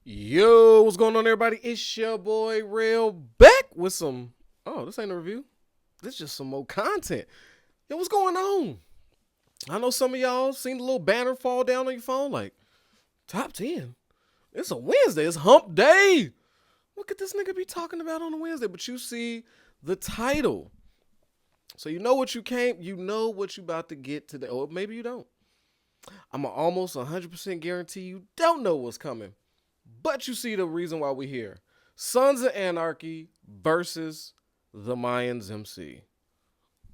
Yo, what's going on, everybody? It's your boy Real back with some. Oh, this ain't a review. This is just some more content. Yo, what's going on? I know some of y'all seen the little banner fall down on your phone, like top 10. It's a Wednesday. It's Hump Day. What could this nigga be talking about on a Wednesday? But you see the title, so you know what you came. You know what you about to get today, or maybe you don't. I'm almost 100% guarantee you don't know what's coming. But you see the reason why we're here. Sons of Anarchy versus the Mayans MC.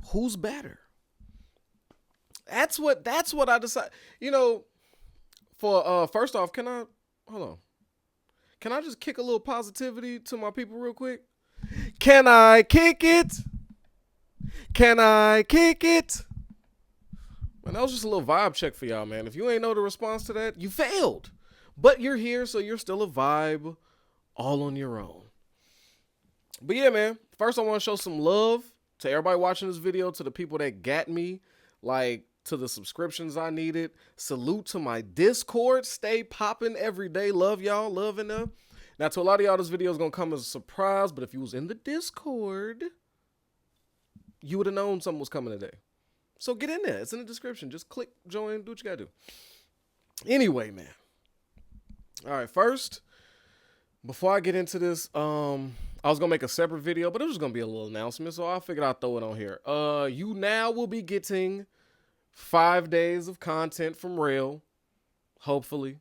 Who's better? That's what I decided. You know, for first off, can I hold on? Can I just kick a little positivity to my people real quick? Can I kick it? Can I kick it? Man, that was just a little vibe check for y'all, man. If you ain't know the response to that, you failed. But you're here, so you're still a vibe all on your own. But yeah, man, first I want to show some love to everybody watching this video, to the people that got me, like to the subscriptions I needed. Salute to my Discord. Stay popping every day. Love y'all. Loving them. Now, to a lot of y'all, this video is going to come as a surprise, but if you was in the Discord, you would have known something was coming today. So get in there. It's in the description. Just click join. Do what you got to do. Anyway, man. All right, first, before I get into this, I was going to make a separate video, but it was going to be a little announcement, so I figured I'd throw it on here. You now will be getting 5 days of content from Rail, hopefully.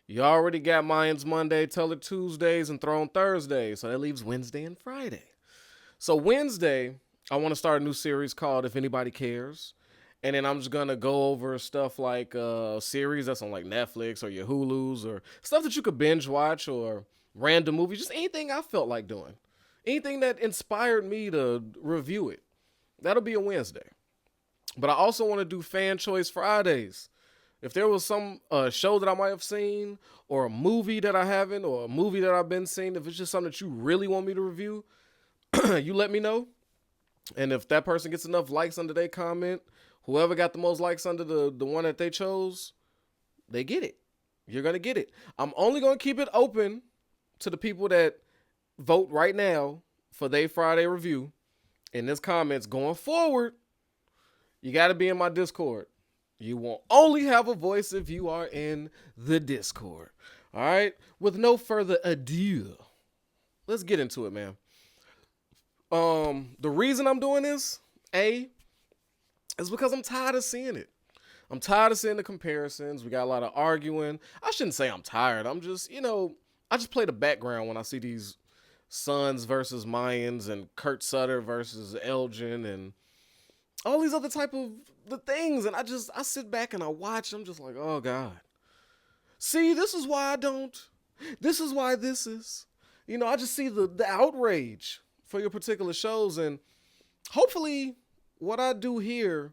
You already got Mayans Monday, Teller Tuesdays, and Throne Thursdays, so that leaves Wednesday and Friday. So Wednesday, I want to start a new series called If Anybody Cares. And then I'm just going to go over stuff like series that's on like Netflix or your Hulus, or stuff that you could binge watch, or random movies, just anything I felt like doing. Anything that inspired me to review it. That'll be a Wednesday. But I also want to do Fan Choice Fridays. If there was some show that I might have seen, or a movie that I haven't, or a movie that I've been seeing, if it's just something that you really want me to review, you let me know. And if that person gets enough likes under their comment, whoever got the most likes under the one that they chose, they get it. You're going to get it. I'm only going to keep it open to the people that vote right now for their Friday review. In this comments going forward, you got to be in my Discord. You will only have a voice if you are in the Discord. All right? With no further ado, let's get into it, man. The reason I'm doing this, is because I'm tired of seeing it. I'm tired of seeing the comparisons. We got a lot of arguing. I shouldn't say I'm tired. I'm just, I just play the background when I see these Suns versus Mayans and Kurt Sutter versus Elgin and all these other type of the things. And I sit back and I watch. I'm just like, oh God. See, this is why I don't. This is why this is. I just see the outrage for your particular shows, and hopefully what I do here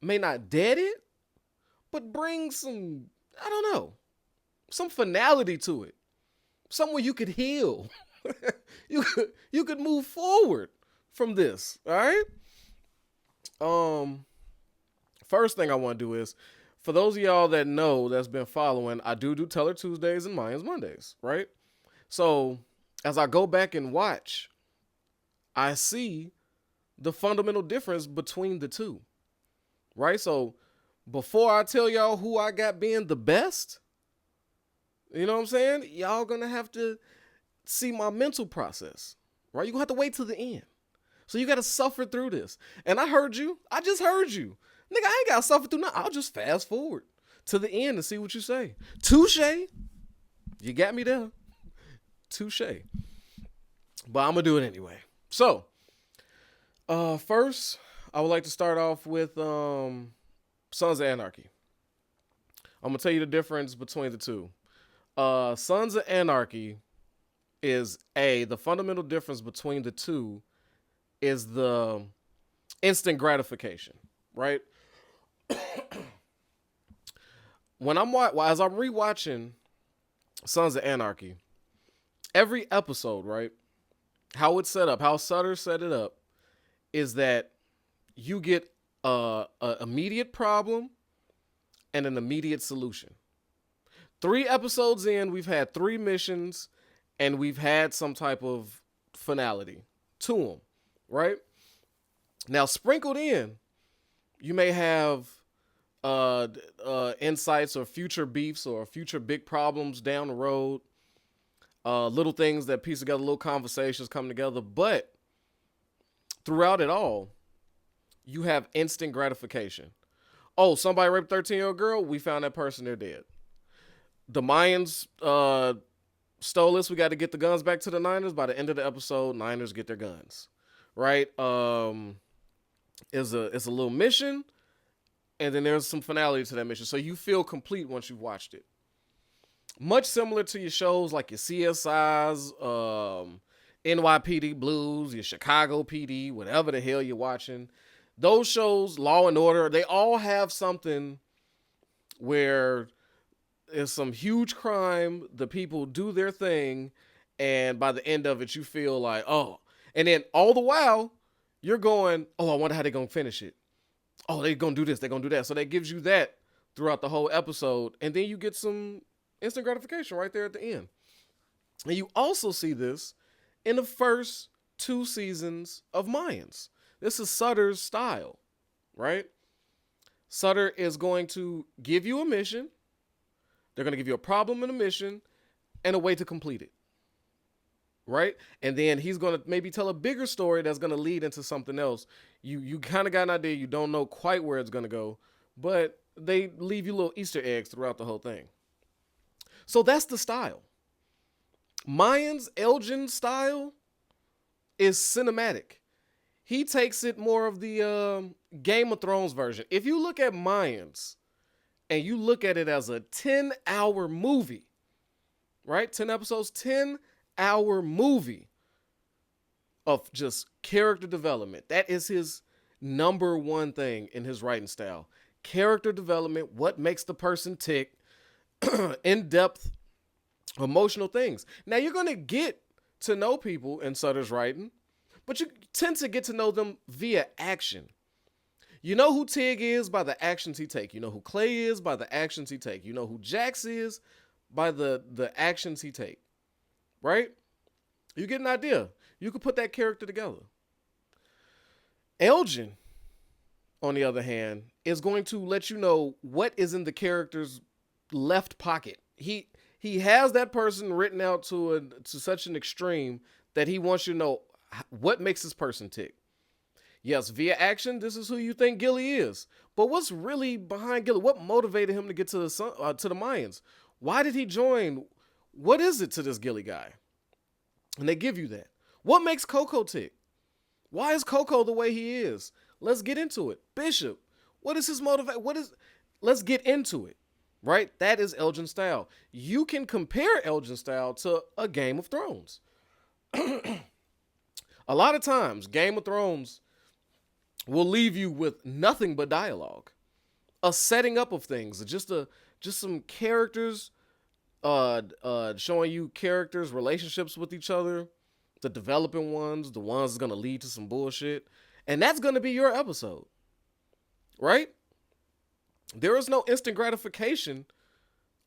may not dead it, but bring some, I don't know, some finality to it. Somewhere you could heal. you could move forward from this, all right? First thing I want to do is, for those of y'all that know, that's been following, I do Teller Tuesdays and Mayans Mondays, right? So as I go back and watch, I see the fundamental difference between the two, right? So before I tell y'all who I got being the best, you know what I'm saying? Y'all gonna have to see my mental process, right? You're gonna have to wait till the end. So you gotta suffer through this. And I heard you. I just heard you. Nigga, I ain't gotta suffer through nothing. I'll just fast forward to the end and see what you say. Touche. You got me there. Touche. But I'm gonna do it anyway. So, first, I would like to start off with Sons of Anarchy. I'm going to tell you the difference between the two. Sons of Anarchy is, the fundamental difference between the two is the instant gratification, right? As I'm rewatching Sons of Anarchy, every episode, right? How it's set up, how Sutter set it up, is that you get an immediate problem and an immediate solution. 3 episodes in, we've had 3 missions, and we've had some type of finality to them, right? Now, sprinkled in, you may have insights or future beefs or future big problems down the road, little things that piece together, little conversations come together. But throughout it all, you have instant gratification. Oh, somebody raped a 13-year-old girl. We found that person. They're dead. The Mayans stole this. We got to get the guns back to the Niners. By the end of the episode, Niners get their guns. Right? It's a little mission, and then there's some finality to that mission. So you feel complete once you've watched it. Much similar to your shows like your CSIs, NYPD Blues, your Chicago PD, whatever the hell you're watching. Those shows, Law and Order, they all have something where there's some huge crime, the people do their thing, and by the end of it, you feel like, oh. And then all the while, you're going, oh, I wonder how they're going to finish it. Oh, they're going to do this, they're going to do that. So that gives you that throughout the whole episode, and then you get some instant gratification right there at the end. And you also see this in the first 2 seasons of Mayans. This is Sutter's style, right? Sutter is going to give you a mission. They're going to give you a problem and a mission and a way to complete it, right? And then he's going to maybe tell a bigger story that's going to lead into something else. You kind of got an idea. You don't know quite where it's going to go, but they leave you little Easter eggs throughout the whole thing. So that's the style. Mayans, Elgin's style is cinematic. He takes it more of the Game of Thrones version. If you look at Mayans and you look at it as a 10-hour movie, right? 10 episodes, 10-hour movie of just character development. That is his number one thing in his writing style. Character development, what makes the person tick, in-depth, emotional things. Now, you're going to get to know people in Sutter's writing, but you tend to get to know them via action. You know who Tig is by the actions he take. You know who Clay is by the actions he take. You know who Jax is by the actions he take. Right? You get an idea. You can put that character together. Elgin, on the other hand, is going to let you know what is in the character's left pocket. He has that person written out to such an extreme that he wants you to know what makes this person tick. Yes, via action, this is who you think Gilly is. But what's really behind Gilly? What motivated him to get to the Mayans? Why did he join? What is it to this Gilly guy? And they give you that. What makes Coco tick? Why is Coco the way he is? Let's get into it. Bishop, what is his motivation? Let's get into it. Right? That is Elgin's style. You can compare Elgin's style to a Game of Thrones. A lot of times, Game of Thrones will leave you with nothing but dialogue, a setting up of things, just some characters, showing you characters' relationships with each other, the developing ones, the ones that's gonna lead to some bullshit, and that's gonna be your episode, right? There is no instant gratification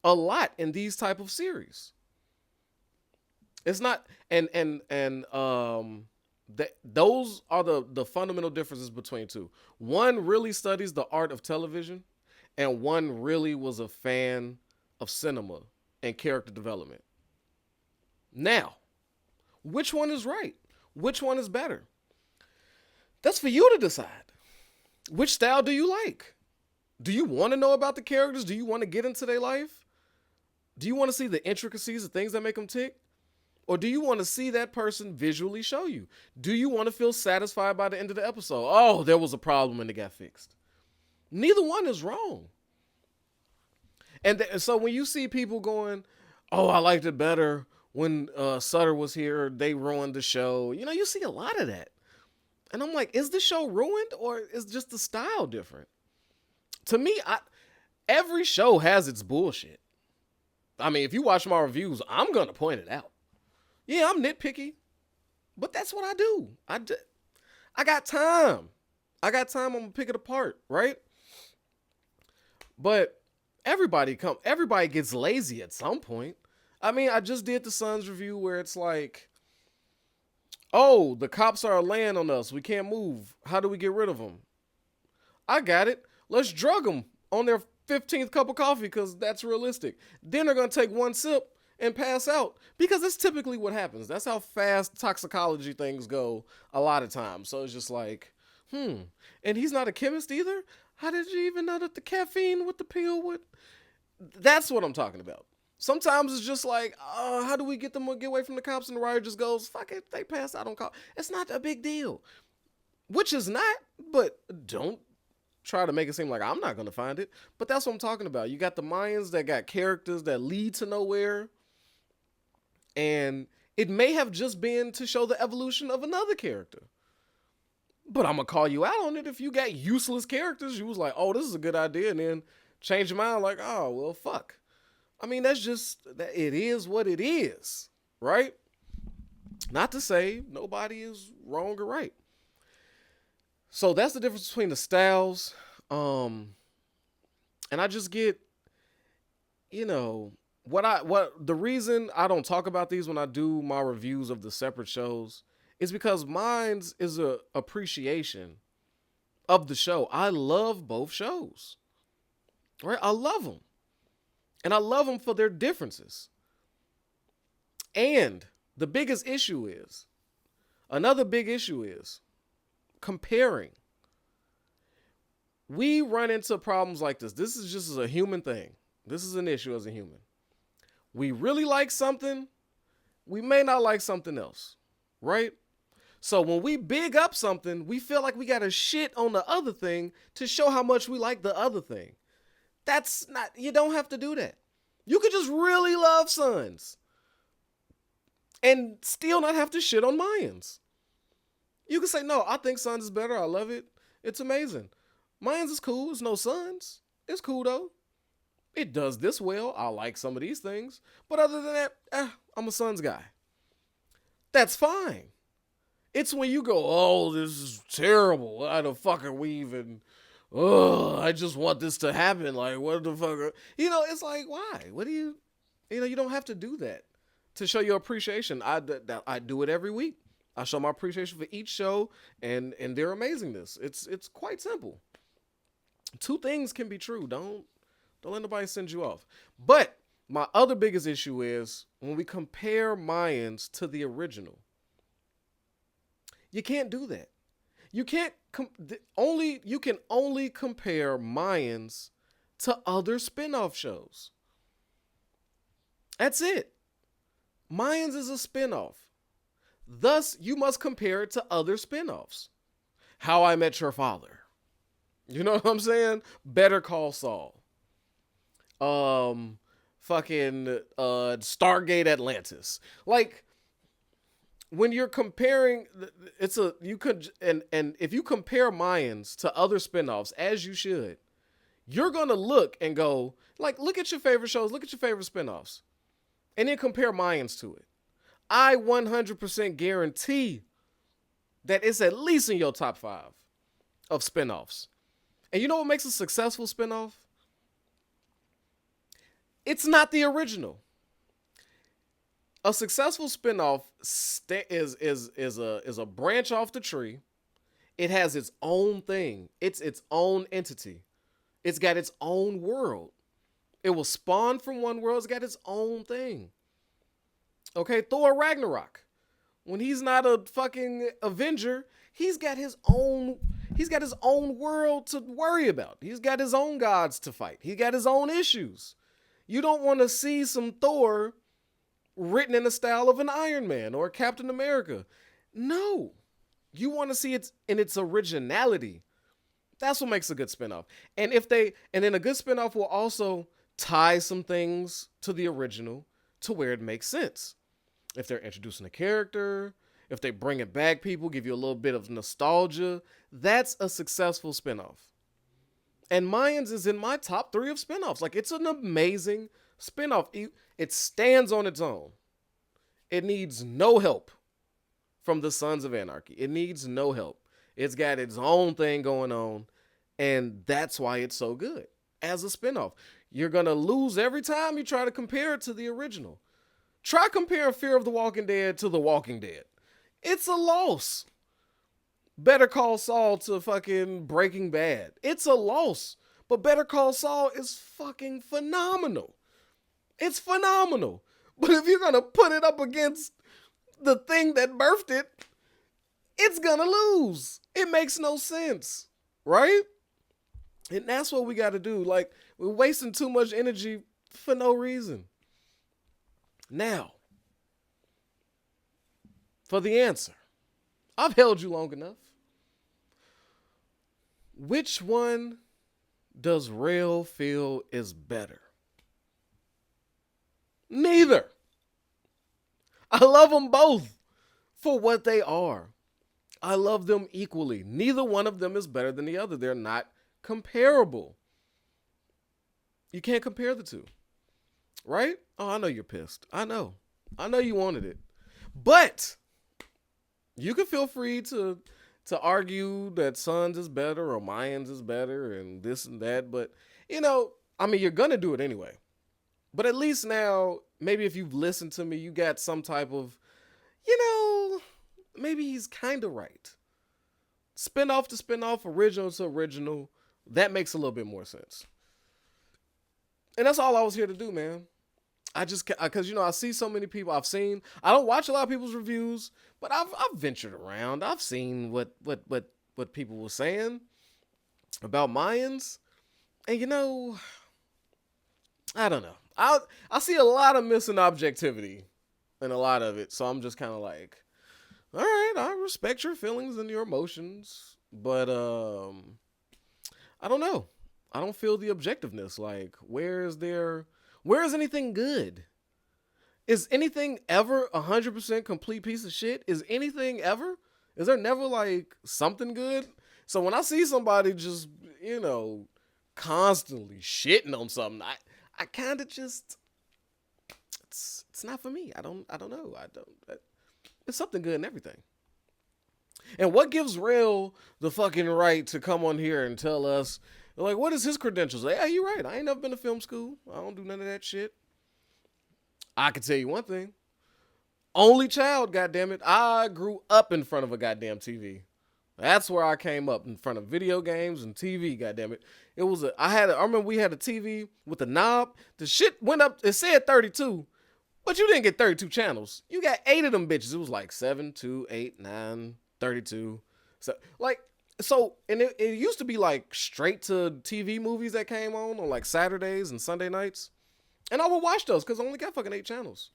a lot in these type of series. It's not, those are the fundamental differences between two. One really studies the art of television, and one really was a fan of cinema and character development. Now, which one is right? Which one is better? That's for you to decide. Which style do you like? Do you want to know about the characters? Do you want to get into their life? Do you want to see the intricacies, the things that make them tick? Or do you want to see that person visually show you? Do you want to feel satisfied by the end of the episode? Oh, there was a problem and it got fixed. Neither one is wrong. And so when you see people going, oh, I liked it better when Sutter was here, they ruined the show. You know, you see a lot of that. And I'm like, is the show ruined or is just the style different? To me, every show has its bullshit. I mean, if you watch my reviews, I'm going to point it out. Yeah, I'm nitpicky, but that's what I do. I got time. I'm going to pick it apart, right? But Everybody gets lazy at some point. I mean, I just did the Suns review where it's like, oh, the cops are laying on us. We can't move. How do we get rid of them? I got it. Let's drug them on their 15th cup of coffee because that's realistic. Then they're going to take one sip and pass out because that's typically what happens. That's how fast toxicology things go a lot of times. So it's just like, and he's not a chemist either? How did you even know that the caffeine with the pill would? That's what I'm talking about. Sometimes it's just like, how do we get away from the cops? And the writer just goes, fuck it, they passed out on call. It's not a big deal. Which is not, but don't try to make it seem like I'm not going to find it. But that's what I'm talking about. You got the Mayans that got characters that lead to nowhere. And it may have just been to show the evolution of another character. But I'm going to call you out on it if you got useless characters. You was like, oh, this is a good idea. And then change your mind like, oh, well, fuck. I mean, that's just, it is what it is, right? Not to say nobody is wrong or right. So that's the difference between the styles. And I just get, the reason I don't talk about these when I do my reviews of the separate shows is because mine's is a appreciation of the show. I love both shows, right? I love them. And I love them for their differences. And the biggest issue is, another big issue is comparing. We run into problems like this. This is just a human thing. This is an issue as a human. We really like something. We may not like something else, right? So when we big up something, we feel like we got to shit on the other thing to show how much we like the other thing. That's not, you don't have to do that. You could just really love Suns and still not have to shit on Mayans. You can say, no, I think Suns is better. I love it. It's amazing. Mayans is cool. It's no Suns. It's cool though. It does this well. I like some of these things. But other than that, I'm a Suns guy. That's fine. It's when you go, oh, this is terrible. Why the fuck are we even... I just want this to happen. Like, what the fuck? It's like, why? What do you don't have to do that to show your appreciation. I do it every week. I show my appreciation for each show and their amazingness. It's quite simple. Two things can be true. Don't let nobody send you off. But my other biggest issue is when we compare Mayans to the original. You can't do that. You can't you can only compare Mayans to other spin-off shows. That's it. Mayans is a spin-off. Thus, you must compare it to other spin-offs. How I Met Your Father. You know what I'm saying? Better Call Saul. Stargate Atlantis. Like, when you're comparing, if you compare Mayans to other spinoffs, as you should, you're going to look and go, like, look at your favorite shows, look at your favorite spinoffs, and then compare Mayans to it. I 100% guarantee that it's at least in your top 5 of spinoffs. And you know what makes a successful spinoff? It's not the original. A successful spinoff is a branch off the tree. It has its own thing. It's its own entity. It's got its own world. It will spawn from one world. It's got its own thing. Okay, Thor Ragnarok. When he's not a fucking Avenger, he's got his own world to worry about. He's got his own gods to fight. He got his own issues. You don't want to see some Thor written in the style of an Iron Man or Captain America. No. You want to see it in its originality. That's what makes a good spinoff. And then a good spinoff will also tie some things to the original to where it makes sense. If they're introducing a character, if they bring it back, people give you a little bit of nostalgia, that's a successful spinoff. And Mayans is in my top 3 of spinoffs. Like, it's an amazing spinoff. It stands on its own. It needs no help from the Sons of Anarchy. It needs no help. It's got its own thing going on, and that's why it's so good as a spinoff. You're going to lose every time you try to compare it to the original. Try comparing Fear of the Walking Dead to The Walking Dead. It's a loss. Better Call Saul to fucking Breaking Bad. It's a loss. But Better Call Saul is fucking phenomenal. It's phenomenal. But if you're going to put it up against the thing that birthed it, it's going to lose. It makes no sense. Right? And that's what we got to do. Like, we're wasting too much energy for no reason. Now, for the answer. I've held you long enough. Which one does Rail feel is better? Neither. I love them both for what they are. I love them equally. Neither one of them is better than the other. They're not comparable. You can't compare the two. Right? Oh, I know you're pissed. I know you wanted it. But you can feel free to argue that Sons is better or Mayans is better and this and that. But, you're going to do it anyway. But at least now, maybe if you've listened to me, you got some type of, maybe he's kind of right. Spin-off to spin-off, original to original. That makes a little bit more sense. And that's all I was here to do, man. Because I see so many people I don't watch a lot of people's reviews, but I've ventured around. I've seen what people were saying about Mayans. And I don't know. I see a lot of missing objectivity in a lot of it. So I'm just kind of like, all right, I respect your feelings and your emotions, but I don't know. I don't feel the objectiveness. Like, where is anything good? Is anything ever 100% complete piece of shit? Is anything ever? Is there never like something good? So when I see somebody just, constantly shitting on something, I kind of just, it's not for me. I don't know. It's something good in everything. And what gives Rail the fucking right to come on here and tell us, like, what is his credentials? Like, yeah, you're right. I ain't never been to film school. I don't do none of that shit. I can tell you one thing. Only child, goddammit. I grew up in front of a goddamn TV. That's where I came up, in front of video games and TV, goddammit. I remember we had a TV with a knob. The shit went up, it said 32, but you didn't get 32 channels. You got 8 of them bitches. It was like 7, 2, 8, 9, 32. And it used to be like straight to TV movies that came on like Saturdays and Sunday nights. And I would watch those because I only got fucking 8 channels.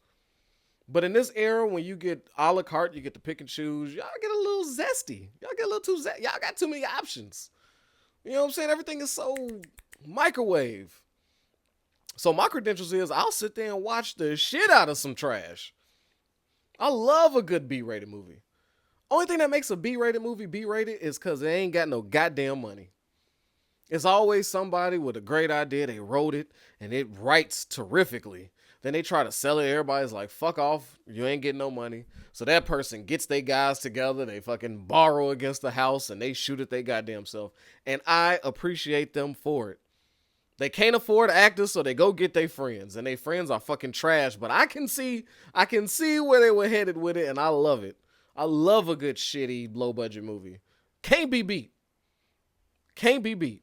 But in this era, when you get a la carte, you get to pick and choose, y'all get a little zesty. Y'all get a little too zesty. Y'all got too many options. You know what I'm saying? Everything is so microwave. So my credentials is I'll sit there and watch the shit out of some trash. I love a good B-rated movie. Only thing that makes a B-rated movie B-rated is because they ain't got no goddamn money. It's always somebody with a great idea. They wrote it and it writes terrifically. Then they try to sell it. Everybody's like, fuck off. You ain't getting no money. So that person gets their guys together. They fucking borrow against the house and they shoot at their goddamn self. And I appreciate them for it. They can't afford actors, so they go get their friends. And their friends are fucking trash. But I can see where they were headed with it, and I love it. I love a good shitty low-budget movie. Can't be beat. Can't be beat.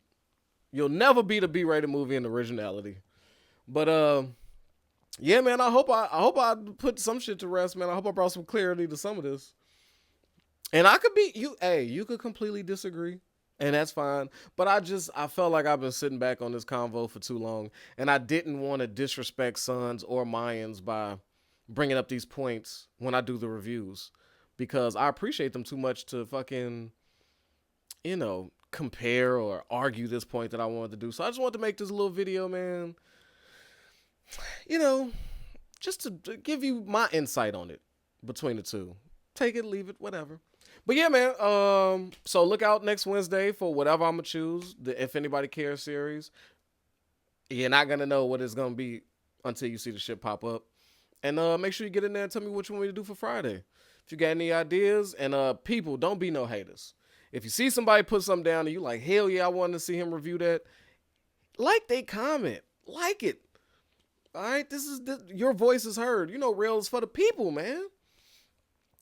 You'll never beat a B-rated movie in originality. But yeah, man, I hope I put some shit to rest, man. I hope I brought some clarity to some of this. And I could be you could completely disagree, and that's fine. But I felt like I've been sitting back on this convo for too long, and I didn't want to disrespect Sons or Mayans by bringing up these points when I do the reviews, because I appreciate them too much to fucking, compare or argue this point that I wanted to do. So I just wanted to make this little video, man. Just to give you my insight on it between the two. Take it, leave it, whatever. But yeah, man. So look out next Wednesday for whatever I'm gonna choose, the If Anybody Cares series. You're not gonna know what it's gonna be until you see the shit pop up. And make sure you get in there and tell me what you want me to do for Friday. If you got any ideas, and people, don't be no haters. If you see somebody put something down and you like, hell yeah, I wanted to see him review that, like they comment. Like it. All right, your voice is heard. You know, Rail is for the people, man.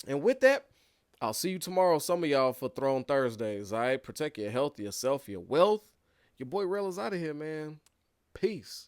And with that, I'll see you tomorrow, some of y'all, for Throne Thursdays. All right, protect your health, yourself, your wealth. Your boy Rail is out of here, man. Peace.